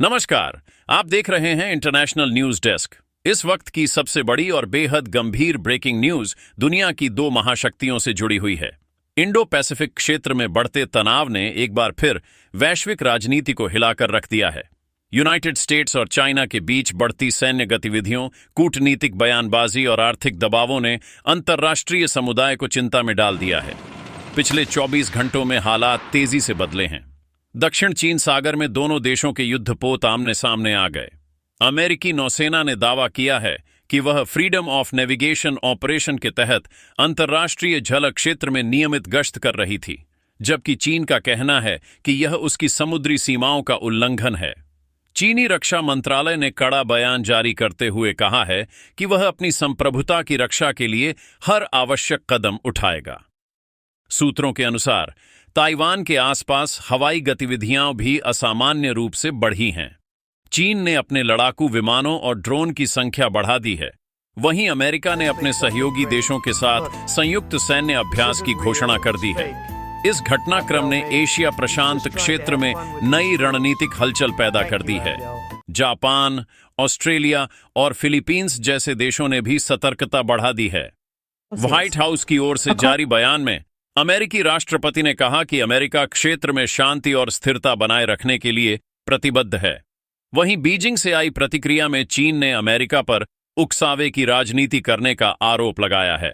नमस्कार। आप देख रहे हैं इंटरनेशनल न्यूज डेस्क। इस वक्त की सबसे बड़ी और बेहद गंभीर ब्रेकिंग न्यूज दुनिया की दो महाशक्तियों से जुड़ी हुई है। इंडो पैसिफिक क्षेत्र में बढ़ते तनाव ने एक बार फिर वैश्विक राजनीति को हिलाकर रख दिया है। यूनाइटेड स्टेट्स और चाइना के बीच बढ़ती सैन्य गतिविधियों, कूटनीतिक बयानबाजी और आर्थिक दबावों ने अंतर्राष्ट्रीय समुदाय को चिंता में डाल दिया है। पिछले 24 घंटों में हालात तेजी से बदले हैं। दक्षिण चीन सागर में दोनों देशों के युद्धपोत आमने सामने आ गए। अमेरिकी नौसेना ने दावा किया है कि वह फ्रीडम ऑफ नेविगेशन ऑपरेशन के तहत अंतर्राष्ट्रीय जल क्षेत्र में नियमित गश्त कर रही थी, जबकि चीन का कहना है कि यह उसकी समुद्री सीमाओं का उल्लंघन है। चीनी रक्षा मंत्रालय ने कड़ा बयान जारी करते हुए कहा है कि वह अपनी संप्रभुता की रक्षा के लिए हर आवश्यक कदम उठाएगा। सूत्रों के अनुसार ताइवान के आसपास हवाई गतिविधियां भी असामान्य रूप से बढ़ी हैं। चीन ने अपने लड़ाकू विमानों और ड्रोन की संख्या बढ़ा दी है। वहीं अमेरिका ने अपने सहयोगी देशों के साथ संयुक्त सैन्य अभ्यास की घोषणा कर दी है। इस घटनाक्रम ने एशिया प्रशांत क्षेत्र में नई रणनीतिक हलचल पैदा कर दी है। जापान, ऑस्ट्रेलिया और फिलीपींस जैसे देशों ने भी सतर्कता बढ़ा दी है। व्हाइट हाउस की ओर से जारी बयान में अमेरिकी राष्ट्रपति ने कहा कि अमेरिका क्षेत्र में शांति और स्थिरता बनाए रखने के लिए प्रतिबद्ध है। वहीं बीजिंग से आई प्रतिक्रिया में चीन ने अमेरिका पर उकसावे की राजनीति करने का आरोप लगाया है।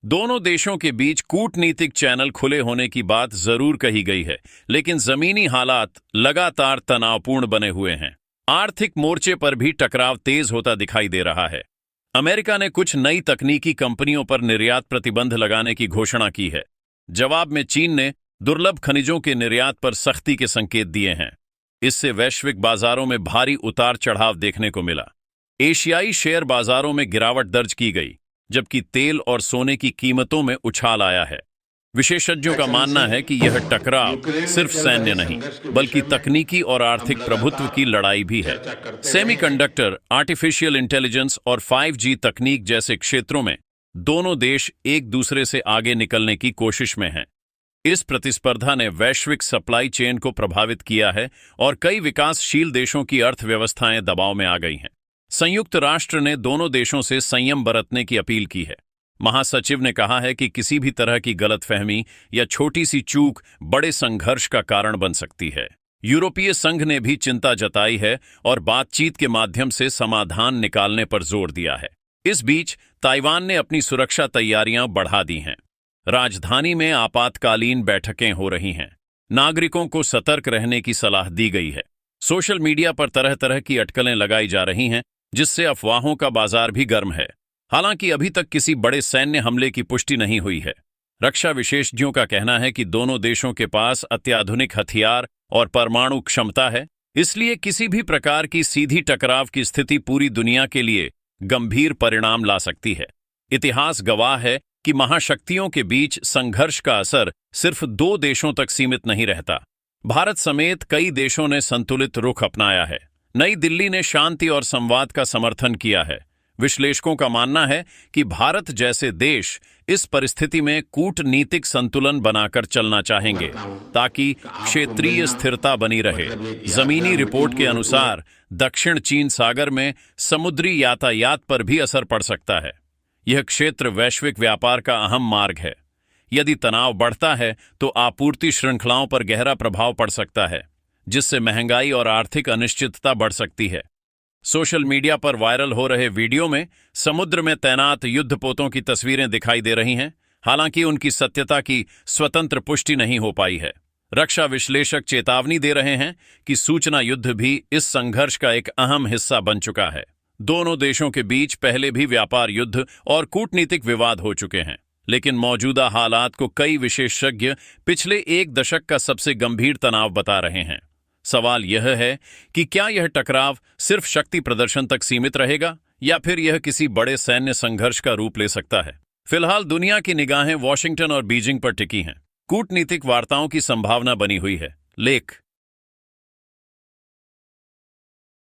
दोनों देशों के बीच कूटनीतिक चैनल खुले होने की बात जरूर कही गई है, लेकिन जमीनी हालात लगातार तनावपूर्ण बने हुए हैं। आर्थिक मोर्चे पर भी टकराव तेज होता दिखाई दे रहा है। अमेरिका ने कुछ नई तकनीकी कंपनियों पर निर्यात प्रतिबंध लगाने की घोषणा की है। जवाब में चीन ने दुर्लभ खनिजों के निर्यात पर सख्ती के संकेत दिए हैं। इससे वैश्विक बाजारों में भारी उतार चढ़ाव देखने को मिला। एशियाई शेयर बाजारों में गिरावट दर्ज की गई, जबकि तेल और सोने की कीमतों में उछाल आया है। विशेषज्ञों का मानना है कि यह टकराव सिर्फ सैन्य नहीं, बल्कि तकनीकी और आर्थिक प्रभुत्व की लड़ाई भी है। सेमीकंडक्टर, आर्टिफिशियल इंटेलिजेंस और 5G तकनीक जैसे क्षेत्रों में दोनों देश एक दूसरे से आगे निकलने की कोशिश में हैं। इस प्रतिस्पर्धा ने वैश्विक सप्लाई चेन को प्रभावित किया है और कई विकासशील देशों की अर्थव्यवस्थाएं दबाव में आ गई हैं। संयुक्त राष्ट्र ने दोनों देशों से संयम बरतने की अपील की है। महासचिव ने कहा है कि किसी भी तरह की गलतफहमी या छोटी सी चूक बड़े संघर्ष का कारण बन सकती है। यूरोपीय संघ ने भी चिंता जताई है और बातचीत के माध्यम से समाधान निकालने पर जोर दिया है। इस बीच ताइवान ने अपनी सुरक्षा तैयारियां बढ़ा दी हैं। राजधानी में आपातकालीन बैठकें हो रही हैं। नागरिकों को सतर्क रहने की सलाह दी गई है। सोशल मीडिया पर तरह तरह की अटकलें लगाई जा रही हैं, जिससे अफवाहों का बाजार भी गर्म है। हालांकि अभी तक किसी बड़े सैन्य हमले की पुष्टि नहीं हुई है। रक्षा विशेषज्ञों का कहना है कि दोनों देशों के पास अत्याधुनिक हथियार और परमाणु क्षमता है, इसलिए किसी भी प्रकार की सीधी टकराव की स्थिति पूरी दुनिया के लिए गंभीर परिणाम ला सकती है। इतिहास गवाह है कि महाशक्तियों के बीच संघर्ष का असर सिर्फ दो देशों तक सीमित नहीं रहता। भारत समेत कई देशों ने संतुलित रुख अपनाया है। नई दिल्ली ने शांति और संवाद का समर्थन किया है। विश्लेषकों का मानना है कि भारत जैसे देश इस परिस्थिति में कूटनीतिक संतुलन बनाकर चलना चाहेंगे, ताकि क्षेत्रीय स्थिरता बनी रहे। जमीनी रिपोर्ट के अनुसार दक्षिण चीन सागर में समुद्री यातायात पर भी असर पड़ सकता है। यह क्षेत्र वैश्विक व्यापार का अहम मार्ग है। यदि तनाव बढ़ता है तो आपूर्ति श्रृंखलाओं पर गहरा प्रभाव पड़ सकता है, जिससे महंगाई और आर्थिक अनिश्चितता बढ़ सकती है। सोशल मीडिया पर वायरल हो रहे वीडियो में समुद्र में तैनात युद्धपोतों की तस्वीरें दिखाई दे रही हैं। हालांकि उनकी सत्यता की स्वतंत्र पुष्टि नहीं हो पाई है। रक्षा विश्लेषक चेतावनी दे रहे हैं कि सूचना युद्ध भी इस संघर्ष का एक अहम हिस्सा बन चुका है। दोनों देशों के बीच पहले भी व्यापार युद्ध और कूटनीतिक विवाद हो चुके हैं, लेकिन मौजूदा हालात को कई विशेषज्ञ पिछले एक दशक का सबसे गंभीर तनाव बता रहे हैं। सवाल यह है कि क्या यह टकराव सिर्फ शक्ति प्रदर्शन तक सीमित रहेगा या फिर यह किसी बड़े सैन्य संघर्ष का रूप ले सकता है। फिलहाल दुनिया की निगाहें वॉशिंगटन और बीजिंग पर टिकी हैं। कूटनीतिक वार्ताओं की संभावना बनी हुई है। लेख